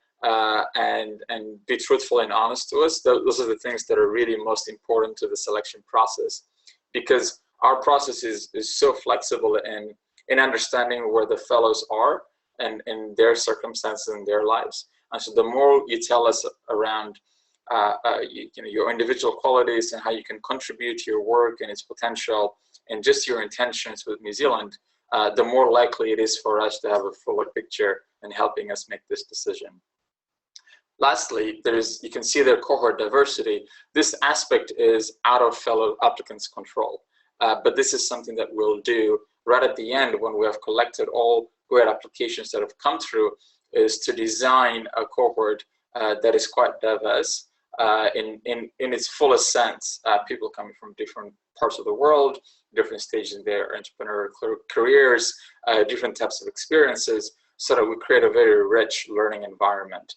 and be truthful and honest to us. Those are the things that are really most important to the selection process, because our process is so flexible in understanding where the fellows are and in their circumstances in their lives. And so the more you tell us around your individual qualities and how you can contribute to your work and its potential and just your intentions with New Zealand, the more likely it is for us to have a fuller picture in helping us make this decision. Lastly, you can see their cohort diversity. This aspect is out of fellow applicants' control, but this is something that we'll do right at the end when we have collected all great applications that have come through, is to design a cohort that is quite diverse in its fullest sense. People coming from different parts of the world, different stages in their entrepreneurial careers, different types of experiences, so that we create a very rich learning environment.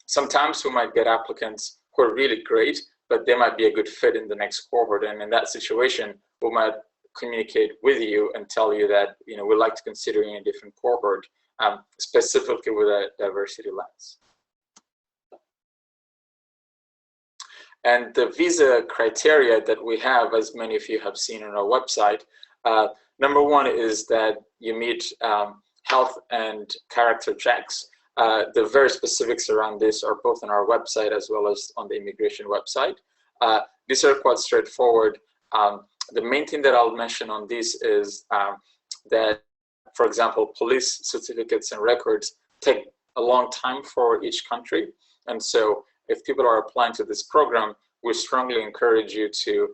Sometimes we might get applicants who are really great, but they might be a good fit in the next cohort. And in that situation, we might communicate with you and tell you that we'd like to consider you in a different cohort, specifically with a diversity lens. And the visa criteria that we have, as many of you have seen on our website, number one is that you meet health and character checks. The very specifics around this are both on our website as well as on the immigration website. These are quite straightforward. The main thing that I'll mention on this is that, for example, police certificates and records take a long time for each country. And so if people are applying to this program, we strongly encourage you to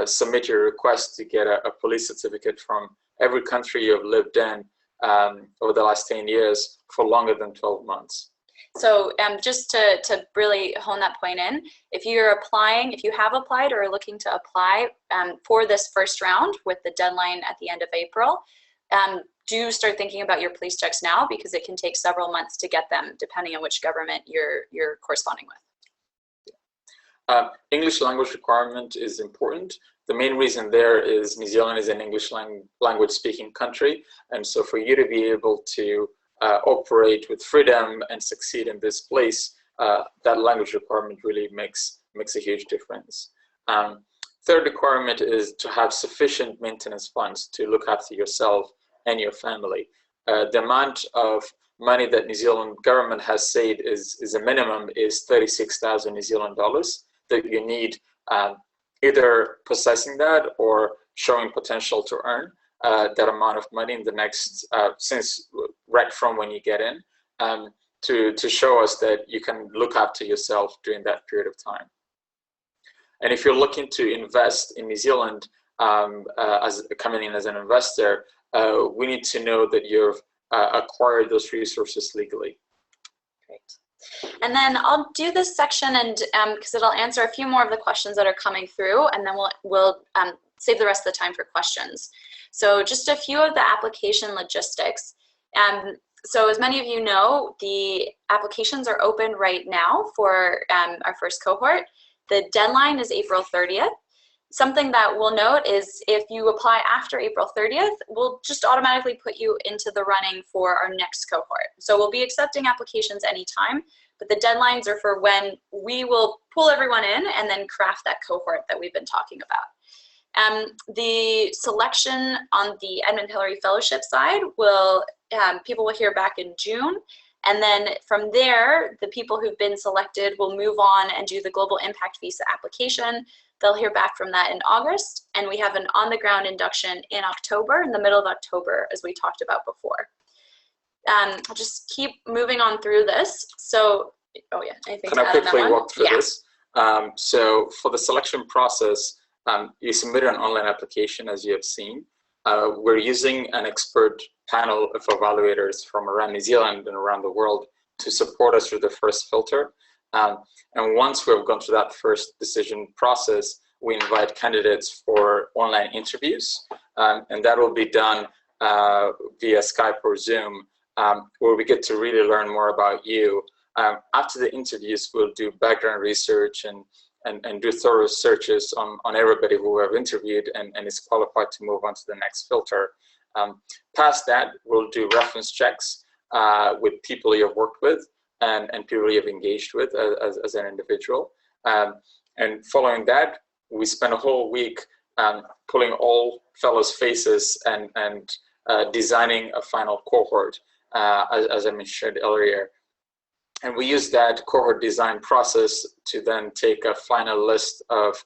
submit your request to get a police certificate from every country you've lived in over the last 10 years for longer than 12 months. So just to really hone that point in, if you're applying, if you have applied or are looking to apply for this first round with the deadline at the end of April, do start thinking about your police checks now, because it can take several months to get them depending on which government you're corresponding with. English language requirement is important. The main reason there is New Zealand is an English language speaking country. And so for you to be able to operate with freedom and succeed in this place, that language requirement really makes a huge difference. Third requirement is to have sufficient maintenance funds to look after yourself and your family. The amount of money that New Zealand government has said is a minimum is 36,000 New Zealand dollars that you need, either possessing that or showing potential to earn that amount of money in the next, since right from when you get in, to show us that you can look after yourself during that period of time. And if you're looking to invest in New Zealand, as coming in as an investor, we need to know that you've acquired those resources legally. Great. And then I'll do this section, and because it'll answer a few more of the questions that are coming through, and then we'll save the rest of the time for questions. So just a few of the application logistics. So as many of you know, the applications are open right now for our first cohort. The deadline is April 30th. Something that we'll note is if you apply after April 30th, we'll just automatically put you into the running for our next cohort. So we'll be accepting applications anytime, but the deadlines are for when we will pull everyone in and then craft that cohort that we've been talking about. The selection on the Edmund Hillary Fellowship side will, people will hear back in June. And then from there, the people who've been selected will move on and do the Global Impact Visa application. They'll hear back from that in August. And we have an on-the-ground induction in October, in the middle of October, as we talked about before. I'll just keep moving on through this. So, oh yeah, anything to add on that one? Can I quickly walk through this? So for the selection process, you submit an online application, as you have seen. We're using an expert panel of evaluators from around New Zealand and around the world to support us through the first filter. And once we've gone through that first decision process, we invite candidates for online interviews. And that will be done via Skype or Zoom, where we get to really learn more about you. After the interviews, we'll do background research and do thorough searches on everybody who we have interviewed and is qualified to move on to the next filter. Past that, we'll do reference checks with people you've worked with and people you've engaged with as an individual. And following that, we spend a whole week pulling all fellows' faces and designing a final cohort, as I mentioned earlier. And we use that cohort design process to then take a final list of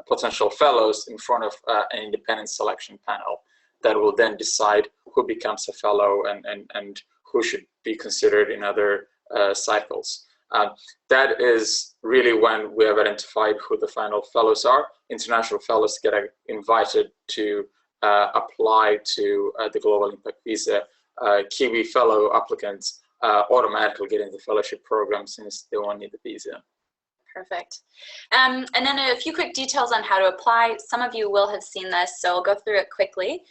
potential fellows in front of an independent selection panel that will then decide who becomes a fellow and who should be considered in other cycles. That is really when we have identified who the final fellows are. International fellows get invited to apply to the Global Impact Visa. Kiwi fellow applicants automatically get into the fellowship program since they won't need the visa. Perfect. And then a few quick details on how to apply. Some of you will have seen this, so I'll go through it quickly.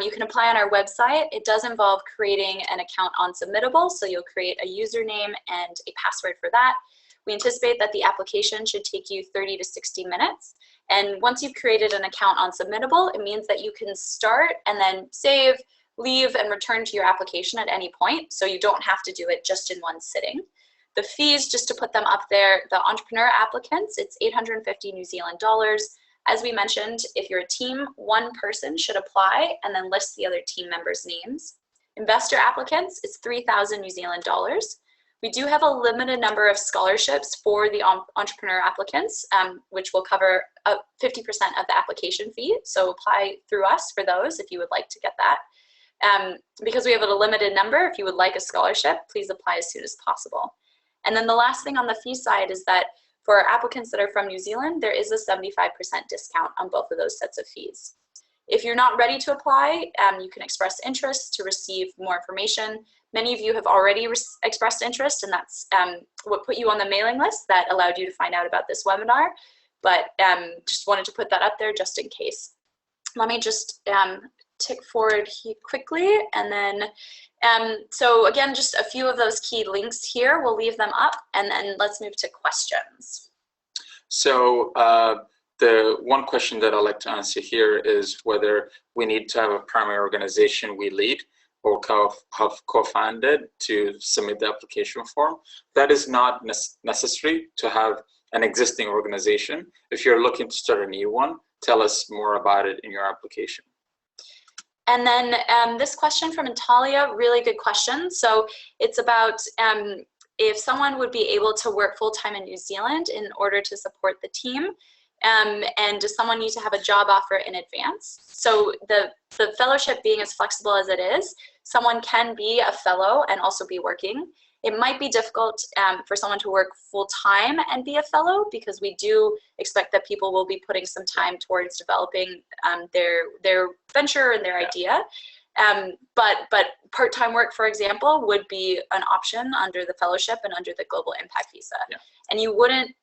You can apply on our website. It does involve creating an account on Submittable, so you'll create a username and a password for that. We anticipate that the application should take you 30 to 60 minutes. And once you've created an account on Submittable, it means that you can start and then save, leave, and return to your application at any point, so you don't have to do it just in one sitting. The fees, just to put them up there, the entrepreneur applicants, it's 850 New Zealand dollars. As we mentioned, if you're a team, one person should apply and then list the other team members' names. Investor applicants, it's 3,000 New Zealand dollars. We do have a limited number of scholarships for the entrepreneur applicants, which will cover 50% of the application fee. So apply through us for those if you would like to get that. Because we have a limited number, if you would like a scholarship, please apply as soon as possible. And then the last thing on the fee side is that for applicants that are from New Zealand, there is a 75% discount on both of those sets of fees. If you're not ready to apply, you can express interest to receive more information. Many of you have already expressed interest, and that's what put you on the mailing list that allowed you to find out about this webinar. But just wanted to put that up there just in case. Let me just tick forward here quickly, and then so again, just a few of those key links here. We'll leave them up, and then let's move to questions. So the one question that I'd like to answer here is whether we need to have a primary organization we lead or have co-founded to submit the application form. That is not necessary to have an existing organization. If you're looking to start a new one, tell us more about it in your application. And then this question from Natalia, really good question. So it's about if someone would be able to work full-time in New Zealand in order to support the team, and does someone need to have a job offer in advance? So the fellowship being as flexible as it is, someone can be a fellow and also be working. It might be difficult for someone to work full-time and be a fellow, because we do expect that people will be putting some time towards developing their venture and their idea. But part-time work, for example, would be an option under the fellowship and under the Global Impact Visa. Yeah. And you wouldn't,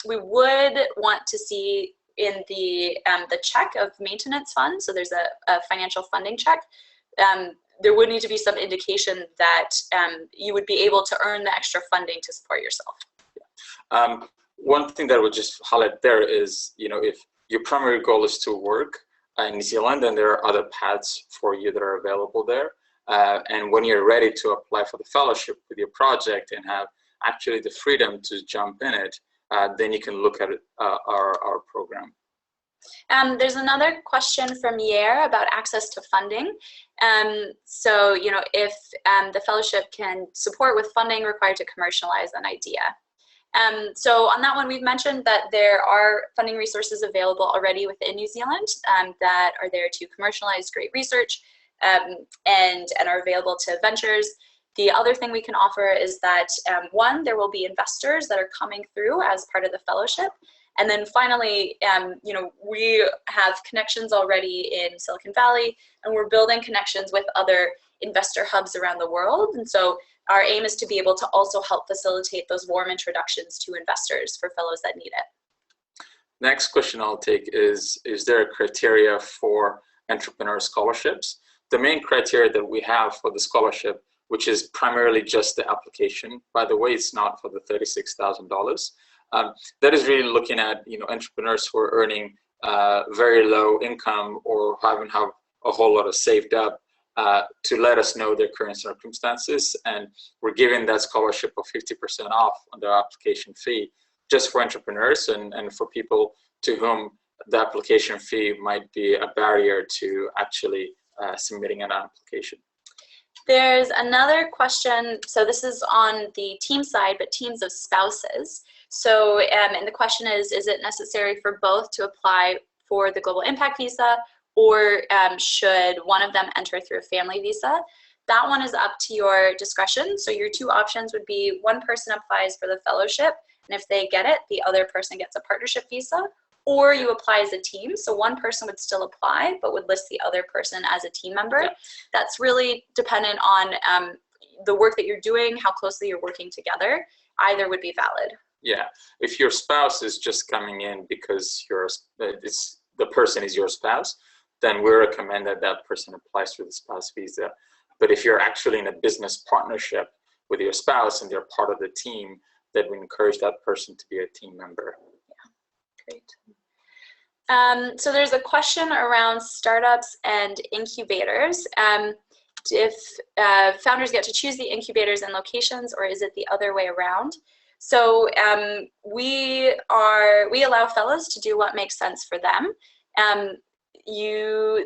we would want to see in the check of maintenance fund, so there's a financial funding check, there would need to be some indication that you would be able to earn the extra funding to support yourself. Yeah. One thing that I would just highlight there is, if your primary goal is to work in New Zealand, then there are other paths for you that are available there. And when you're ready to apply for the fellowship with your project and have actually the freedom to jump in it, then you can look at our program. There's another question from Yair about access to funding. So, if the fellowship can support with funding required to commercialize an idea. So on that one, we've mentioned that there are funding resources available already within New Zealand that are there to commercialize great research and are available to ventures. The other thing we can offer is that, one, there will be investors that are coming through as part of the fellowship. And then finally, we have connections already in Silicon Valley, and we're building connections with other investor hubs around the world. And so our aim is to be able to also help facilitate those warm introductions to investors for fellows that need it. Next question I'll take is there a criteria for entrepreneur scholarships? The main criteria that we have for the scholarship, which is primarily just the application, by the way, it's not for the $36,000. That is really looking at entrepreneurs who are earning very low income or haven't have a whole lot of saved up to let us know their current circumstances, and we're giving that scholarship of 50% off on their application fee just for entrepreneurs and for people to whom the application fee might be a barrier to actually submitting an application. There's another question. So this is on the team side, but teams of spouses. So, and the question is it necessary for both to apply for the Global Impact Visa, or should one of them enter through a family visa? That one is up to your discretion. So your two options would be one person applies for the fellowship, and if they get it, the other person gets a partnership visa, or you apply as a team. So one person would still apply, but would list the other person as a team member. Yeah. That's really dependent on the work that you're doing, how closely you're working together. Either would be valid. Yeah, if your spouse is just coming in because the person is your spouse, then we recommend that that person applies for the spouse visa. But if you're actually in a business partnership with your spouse and they're part of the team, then we encourage that person to be a team member. Yeah, great. So there's a question around startups and incubators. If founders get to choose the incubators and locations, or is it the other way around? So we allow fellows to do what makes sense for them.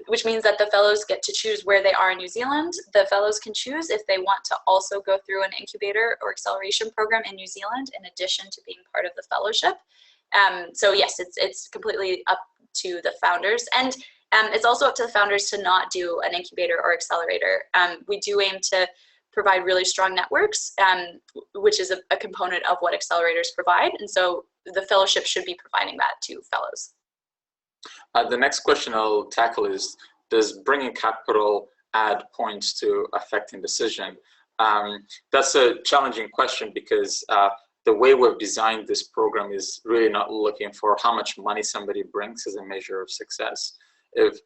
Which means that the fellows get to choose where they are in New Zealand. The fellows can choose if they want to also go through an incubator or acceleration program in New Zealand in addition to being part of the fellowship. So yes, it's completely up to the founders, and it's also up to the founders to not do an incubator or accelerator. We do aim to provide really strong networks, which is a component of what accelerators provide, and so the fellowship should be providing that to fellows. The next question I'll tackle is, does bringing capital add points to affecting decision? That's a challenging question because the way we've designed this program is really not looking for how much money somebody brings as a measure of success. If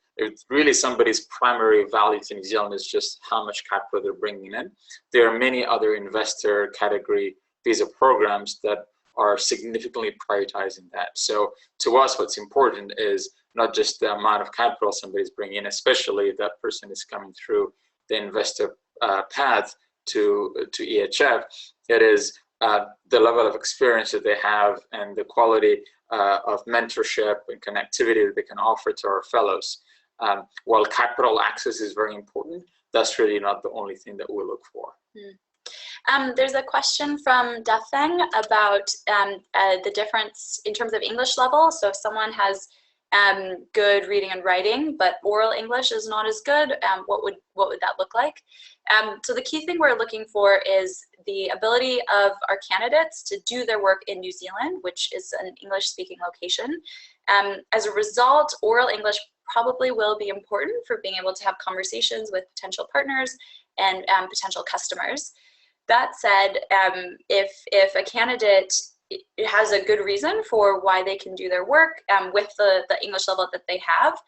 really somebody's primary value to New Zealand is just how much capital they're bringing in, there are many other investor category visa programs that are significantly prioritizing that. So to us, what's important is not just the amount of capital somebody's bringing in, especially if that person is coming through the investor path to EHF, it is the level of experience that they have and the quality of mentorship and connectivity that they can offer to our fellows. While capital access is very important, that's really not the only thing that we look for. There's a question from Dafeng about the difference in terms of English level. So if someone has good reading and writing, but oral English is not as good, what would that look like? So the key thing we're looking for is the ability of our candidates to do their work in New Zealand, which is an English-speaking location. As a result, oral English probably will be important for being able to have conversations with potential partners and potential customers. That said, if a candidate has a good reason for why they can do their work with the English level that they have,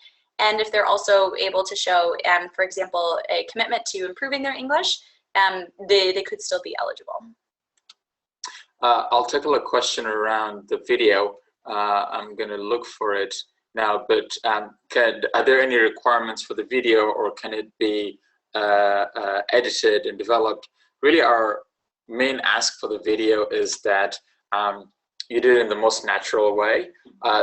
and if they're also able to show, for example, a commitment to improving their English, they could still be eligible. I'll tackle a question around the video. I'm going to look for it now, but are there any requirements for the video, or can it be edited and developed? Really, our main ask for the video is that you do it in the most natural way.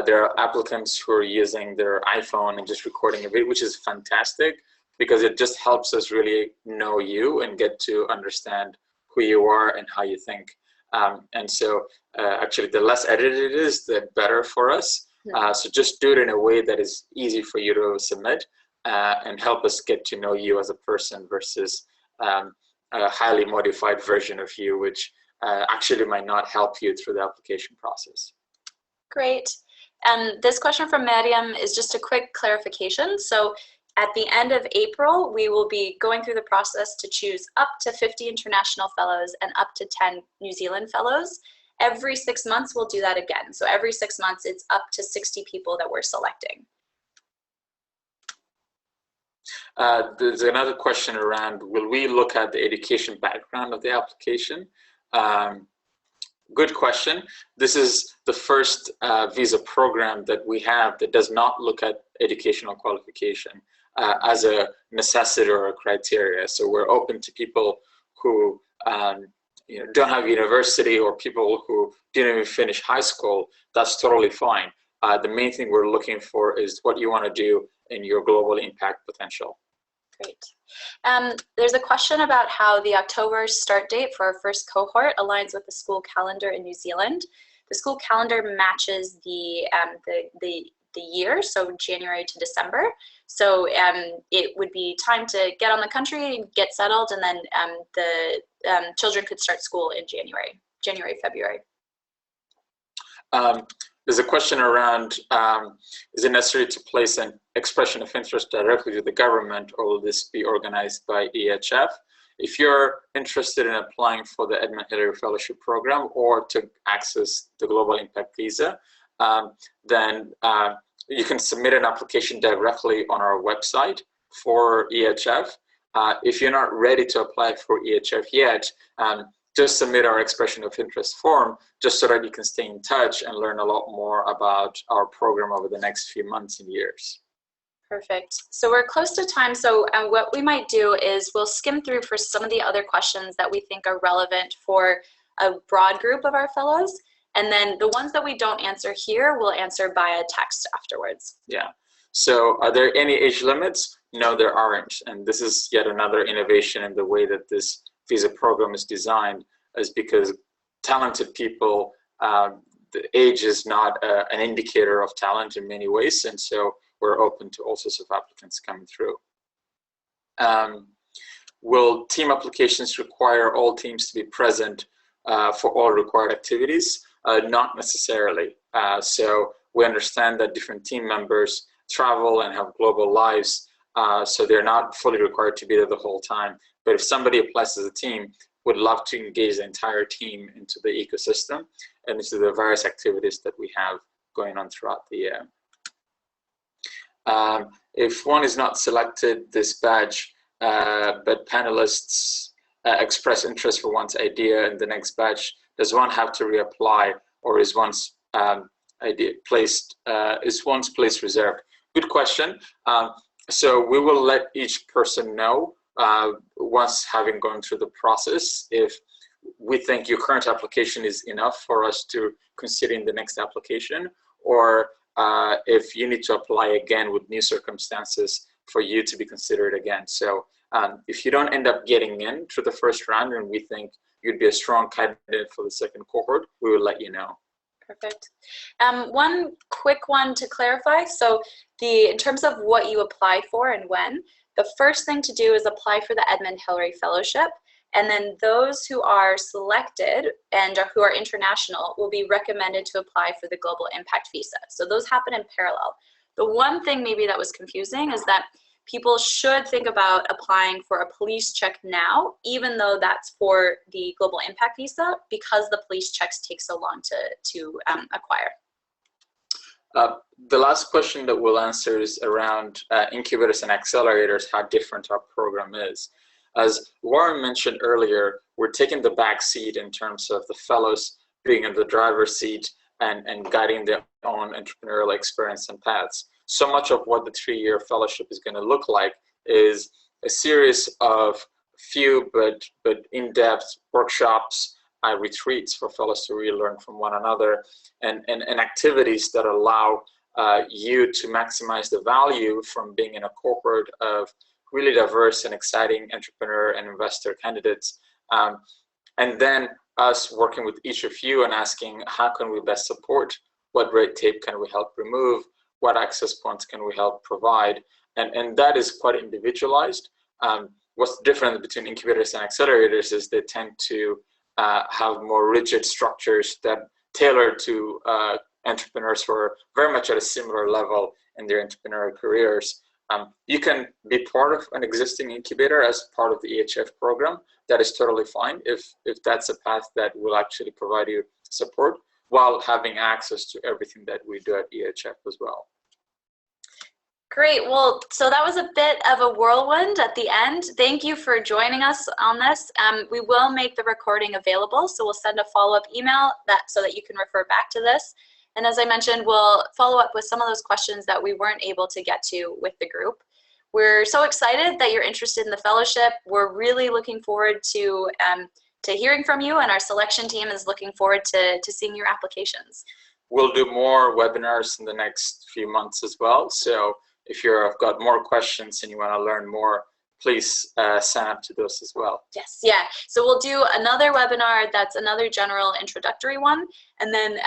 There are applicants who are using their iPhone and just recording a video, which is fantastic because it just helps us really know you and get to understand who you are and how you think. And so actually, the less edited it is, the better for us. So just do it in a way that is easy for you to submit and help us get to know you as a person versus a highly modified version of you, which actually might not help you through the application process. Great. This question from Mariam is just a quick clarification. So at the end of April, we will be going through the process to choose up to 50 international fellows and up to 10 New Zealand fellows. Every 6 months, we'll do that again. So every 6 months, it's up to 60 people that we're selecting. There's another question around, will we look at the education background of the application? Good question. This is the first visa program that we have that does not look at educational qualification as a necessity or a criteria. So we're open to people who don't have university or people who didn't even finish high school. That's totally fine. the main thing we're looking for is what you want to do in your global impact potential. Great. There's a question about how the October start date for our first cohort aligns with the school calendar in New Zealand. The school calendar matches the year, so January to December. So it would be time to get on the country, get settled, and then the children could start school in January, February. There's a question around, is it necessary to place an expression of interest directly to the government, or will this be organized by EHF? If you're interested in applying for the Edmund Hillary Fellowship Program or to access the Global Impact Visa, then you can submit an application directly on our website for EHF. If you're not ready to apply for EHF yet, just submit our expression of interest form, just so that you can stay in touch and learn a lot more about our program over the next few months and years. Perfect. So we're close to time. So what we might do is we'll skim through for some of the other questions that we think are relevant for a broad group of our fellows. And then the ones that we don't answer here, we'll answer via text afterwards. Yeah. So are there any age limits? No, there aren't. And this is yet another innovation in the way that this visa program is designed, is because talented people, the age is not an indicator of talent in many ways, and so we're open to all sorts of applicants coming through. Will team applications require all teams to be present for all required activities? Not necessarily. So we understand that different team members travel and have global lives, so they're not fully required to be there the whole time. But if somebody applies as a team, would love to engage the entire team into the ecosystem and into the various activities that we have going on throughout the year. If one is not selected this badge, but panelists express interest for one's idea in the next batch, does one have to reapply, or is one's place reserved? Good question. So we will let each person know once having gone through the process if we think your current application is enough for us to consider in the next application, or if you need to apply again with new circumstances for you to be considered again. So if you don't end up getting in through the first round and we think you'd be a strong candidate for the second cohort, we will let you know. Perfect. One quick one to clarify. So in terms of what you applied for and when, the first thing to do is apply for the Edmund Hillary Fellowship. And then those who are selected and who are international will be recommended to apply for the Global Impact Visa. So those happen in parallel. The one thing maybe that was confusing is that people should think about applying for a police check now, even though that's for the Global Impact Visa, because the police checks take so long to acquire. The last question that we'll answer is around incubators and accelerators, how different our program is. As Warren mentioned earlier, we're taking the back seat in terms of the fellows being in the driver's seat and guiding their own entrepreneurial experience and paths. So much of what the 3-year fellowship is going to look like is a series of few but in-depth workshops, retreats for fellows to really learn from one another, and activities that allow you to maximize the value from being in a cohort of really diverse and exciting entrepreneur and investor candidates. And then us working with each of you and asking, how can we best support? What red tape can we help remove? What access points can we help provide? And that is quite individualized. What's different between incubators and accelerators is they tend to have more rigid structures that tailor to entrepreneurs who are very much at a similar level in their entrepreneurial careers. You can be part of an existing incubator as part of the EHF program. That is totally fine if that's a path that will actually provide you support while having access to everything that we do at EHF as well. Great. Well, so that was a bit of a whirlwind at the end. Thank you for joining us on this. We will make the recording available, so we'll send a follow-up email so that you can refer back to this. And as I mentioned, we'll follow up with some of those questions that we weren't able to get to with the group. We're so excited that you're interested in the fellowship. We're really looking forward to hearing from you, and our selection team is looking forward to seeing your applications. we'll do more webinars in the next few months as well. So if you've got more questions and you want to learn more, please sign up to those as well. Yes, yeah. So we'll do another webinar that's another general introductory one. And then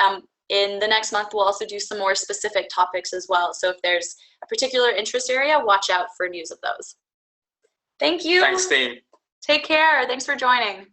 in the next month, we'll also do some more specific topics as well. So if there's a particular interest area, watch out for news of those. Thank you. Thanks, team. Take care. Thanks for joining.